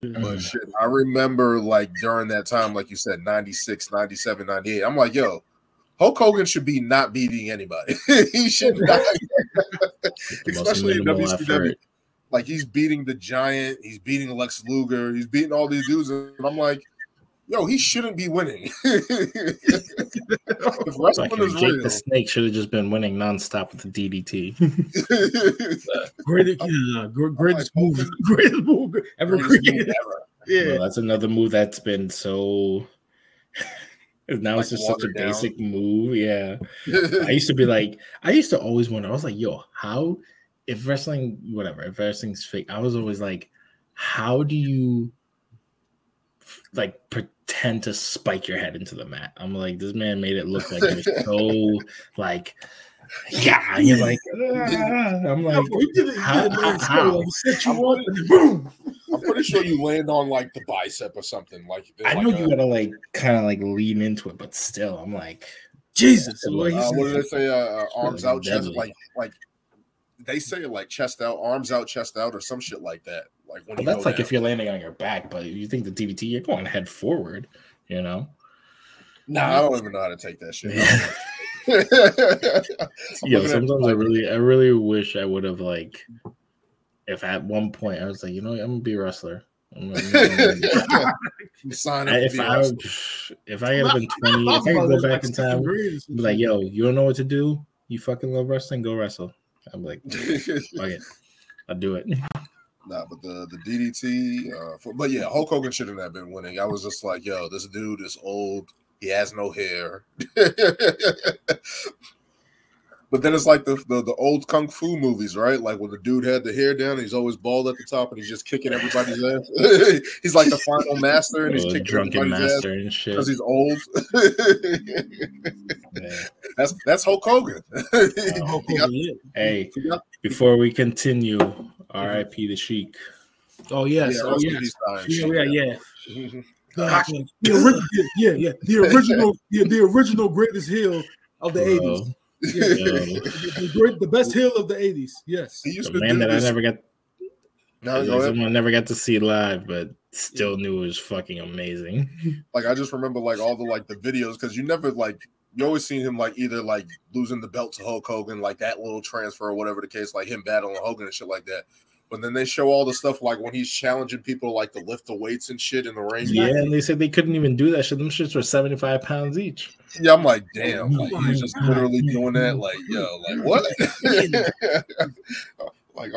But shit, I remember like during that time, like you said, 96, 97, 98. I'm like, yo, Hulk Hogan should be not beating anybody. He should not, especially in WCW. Like he's beating the Giant, he's beating Lex Luger, he's beating all these dudes, and I'm like, yo, he shouldn't be winning. If wrestling is real, Jake the Snake should have just been winning nonstop with the DDT. Greatest move ever created. Yeah, well, that's another move that's been so. Now like it's just such a basic move. Yeah, I used to always wonder. I was like, yo, how if wrestling's fake? I was always like, how do you like pretend to spike your head into the mat? I'm like, this man made it look like it was so like, yeah. And you're like, I'm like, how? I'm pretty sure you land on like the bicep or something. Like I know you gotta like kind of like lean into it, but still, I'm like, Jesus. What did they say? Arms out, chest like they say like chest out, arms out, chest out, or some shit like that. Like when that's like if you're landing on your back, but you think the DVT, you're going head forward, you know? Nah, I don't even know how to take that shit. Yo, sometimes I really wish I would have like, if at one point I was like, you know, I'm gonna be a wrestler. If I had been 20, if I could go back in time, be like, yo, you don't know what to do? You fucking love wrestling? Go wrestle. I'm like, fuck it, I'll do it. Nah, but the DDT, but yeah, Hulk Hogan shouldn't have been winning. I was just like, yo, this dude is old. He has no hair. But then it's like the old kung fu movies, right? Like when the dude had the hair down, and he's always bald at the top, and he's just kicking everybody's ass. He's like the final master, and he's kicking drunken master and shit because he's old. That's Hulk Hogan. Hulk Hogan. Hey, before we continue, R.I.P. the Sheik. Oh yes, yeah. The original greatest heel of the 80s. Yeah. The best heel of the 80s. Yes. The man that I never got to see live, but still knew it was fucking amazing. Like I just remember like all the like the videos because you never like you always seen him like either like losing the belt to Hulk Hogan, like that little transfer or whatever the case, like him battling Hogan and shit like that. But then they show all the stuff like when he's challenging people like to lift the weights and shit in the ring. Yeah, and they said they couldn't even do that shit. Them shits were 75 pounds each. Yeah, I'm like, damn, like he's just literally doing that. Like, yo, like what? like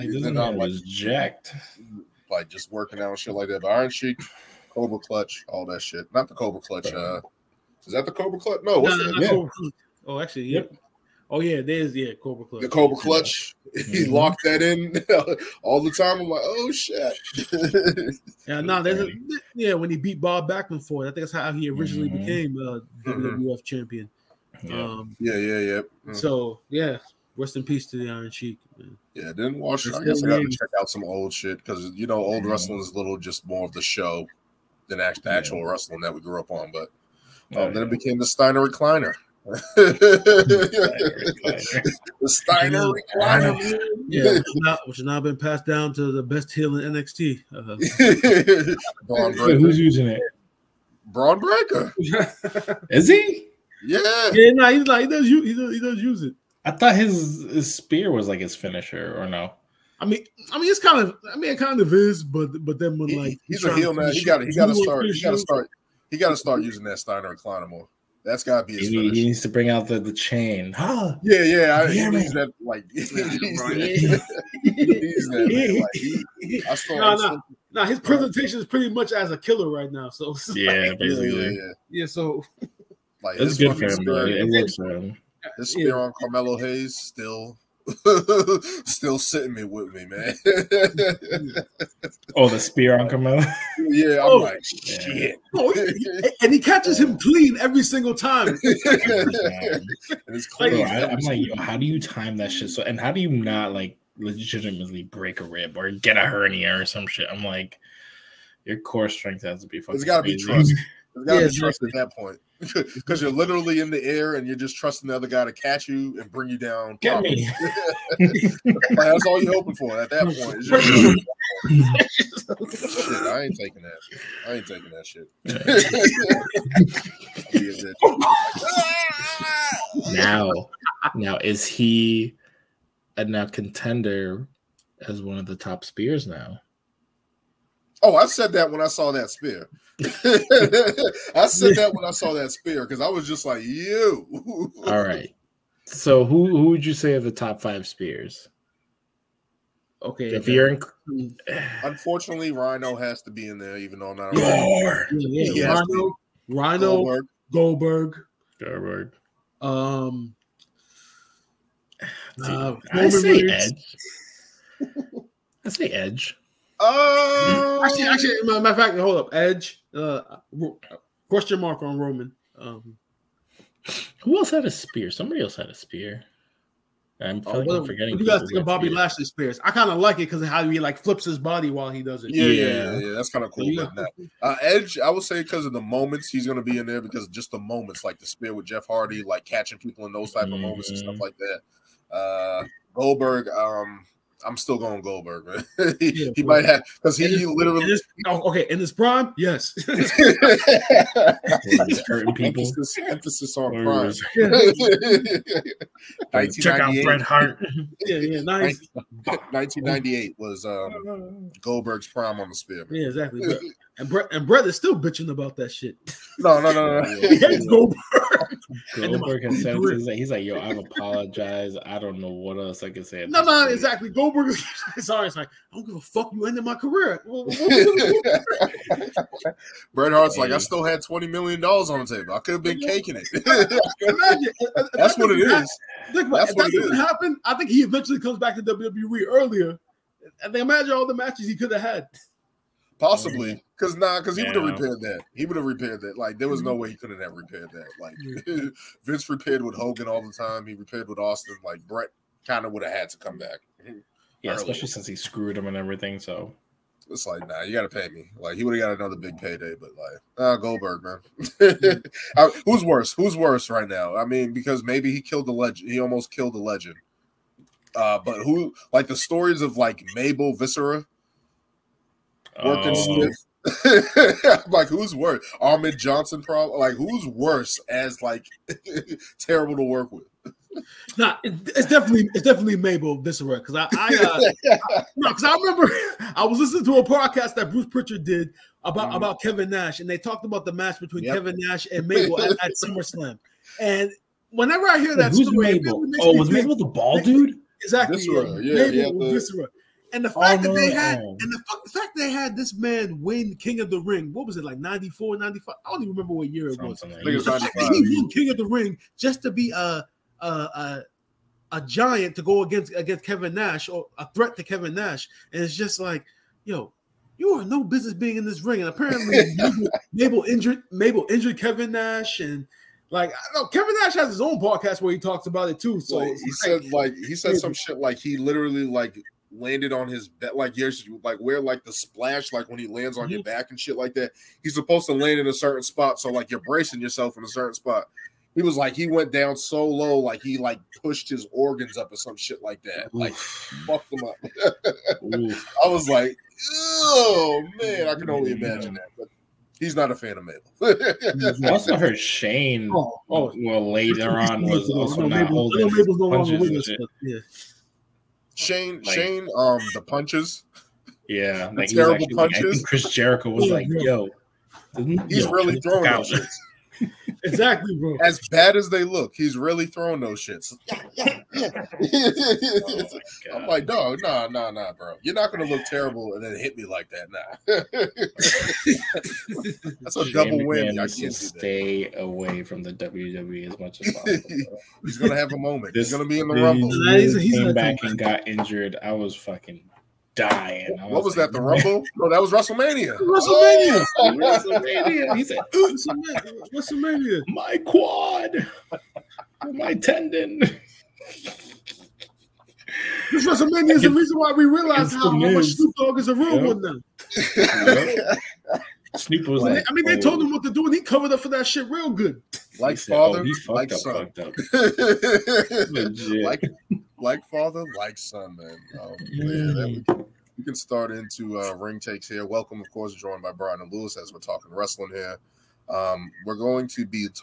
this man was jacked. Like just working out and shit like that. But Iron Sheik, Cobra Clutch, all that shit. Not the Cobra Clutch. Is that the Cobra Clutch? No, what's that? Yeah. Oh, actually, yep. Oh yeah, there's Cobra Clutch. The Cobra Clutch. He locked that in all the time. I'm like, oh shit. When he beat Bob Backlund for it, I think that's how he originally became WWF champion. Yeah. So yeah, rest in peace to the Iron Sheik. Man. Yeah, didn't watch. I guess I got to check out some old shit because you know old wrestling is a little just more of the show than the actual wrestling that we grew up on. But then it became the Steiner recliner. The Steiner recliner, which has now been passed down to the best heel in NXT. Bron Breaker. Who's using it? Bron Breaker. Is he? Yeah. He does use it. I thought his spear was like his finisher, or no? I mean, it's kind of. It kind of is, but then when like he's a heel man, he got to start using that Steiner recliner more. That's gotta be his he needs to bring out the chain. Yeah. He needs that like. No, his presentation is pretty much as a killer right now. So basically, yeah. So like it's good for him. It works for him. This spear on Carmelo Hayes still sitting with me, man. Oh, the spear on Carmelo? Yeah, I'm like, shit. Oh, and he catches him clean every single time. It's clean. I'm like, yo, how do you time that shit? So, and how do you not like legitimately break a rib or get a hernia or some shit? I'm like, your core strength has to be fucking. It's got to be trust. It's got to be trust at that point. because you're literally in the air and you're just trusting the other guy to catch you and bring you down. Get me. That's all you're hoping for at that point. Shit, I ain't taking that shit. Now is he a now contender as one of the top spears now? Oh, I said that when I saw that spear. I said that when I saw that spear because I was just like, you. All right. So who would you say are the top 5 spears? Okay. If you're unfortunately, Rhino has to be in there, even though I'm not. Rhino, Goldberg. I say Edge. Actually, matter of fact, hold up. Edge. Question mark on Roman. Who else had a spear? Somebody else had a spear. I'm forgetting. You guys think of Bobby Lashley spears? I kind of like it because of how he like flips his body while he does it. Yeah. That's kind of cool. Edge, I would say because of the moments he's going to be in there because of just the moments like the spear with Jeff Hardy, like catching people in those type of moments and stuff like that. Goldberg, I'm still going Goldberg, man. he might have because he literally in his prime, yes. Hurting people. Emphasis on prime. Check out Bret Hart. Nice. 1998 was Goldberg's prime on the spear. Man. Yeah, exactly. And Bret is still bitching about that shit. No. Goldberg has said he's like, yo, I've apologized. I don't know what else I can say. No, exactly. Goldberg is sorry. It's like, I don't give a fuck. You ended my career. Bret Hart's like, I still had $20 million on the table. I could have been caking it. Imagine. That's what it is. If that doesn't happen, I think he eventually comes back to WWE earlier. And they imagine all the matches he could have had. Possibly, because he would have repaired that. He would have repaired that. Like, there was no way he couldn't have repaired that. Like, Vince repaired with Hogan all the time. He repaired with Austin. Like, Bret kind of would have had to come back. Yeah, especially since he screwed him and everything. So it's like, nah, you got to pay me. Like, he would have got another big payday, but like, Goldberg, man. Who's worse? Who's worse right now? I mean, because maybe he killed the legend. He almost killed the legend. But who? Like the stories of like Mabel Viscera. Working stiff. Like who's worse? Ahmed Johnson problem. Like who's worse as like terrible to work with? Nah, it's definitely Mabel Viscera because I remember I was listening to a podcast that Bruce Pritchard did about Kevin Nash and they talked about the match between Kevin Nash and Mabel at SummerSlam. And whenever I hear that story, Mabel? Was Mabel the bald dude? Exactly. Viscera. Viscera. And the fact the fact they had this man win King of the Ring, what was it, like 94, 95? I don't even remember what year it was. The fact that he won King of the Ring just to be a giant to go against Kevin Nash or a threat to Kevin Nash. And it's just like, yo, you are no business being in this ring. And apparently Mabel injured Kevin Nash and like I know Kevin Nash has his own podcast where he talks about it too. So he said some shit like he literally like landed on his back, like yours, like where like the splash, like when he lands on your back and shit like that. He's supposed to land in a certain spot, so like you're bracing yourself in a certain spot. He was like he went down so low, like he like pushed his organs up or some shit like that, like fucked them up. I was like, oh man, I can only imagine that. But he's not a fan of Mabel. I also heard Shane. Later on was also not holding punches. Shane, the punches. Yeah, like terrible punches. Like, Chris Jericho was like, yo, he's really throwing those shits. Exactly, bro. As bad as they look, he's really throwing those shits. I'm like, no, nah, bro. You're not gonna look terrible and then hit me like that. Nah. That's a double whammy. I can't stay away from the WWE as much as possible. He's gonna have a moment. He's gonna be in the Rumble. He came back and got injured. I was fucking dying. What was that? The Rumble? No, that was WrestleMania. WrestleMania. He said, WrestleMania. My quad, my tendon. This WrestleMania is the reason why we realize how much Snoop Dogg is a real one now. Snoop was like, they told him what to do, and he covered up for that shit real good. Like father, like son. like father, like son, man. We can start into ring takes here. Welcome, of course, joined by Brian and Lewis as we're talking wrestling here. We're going to be talking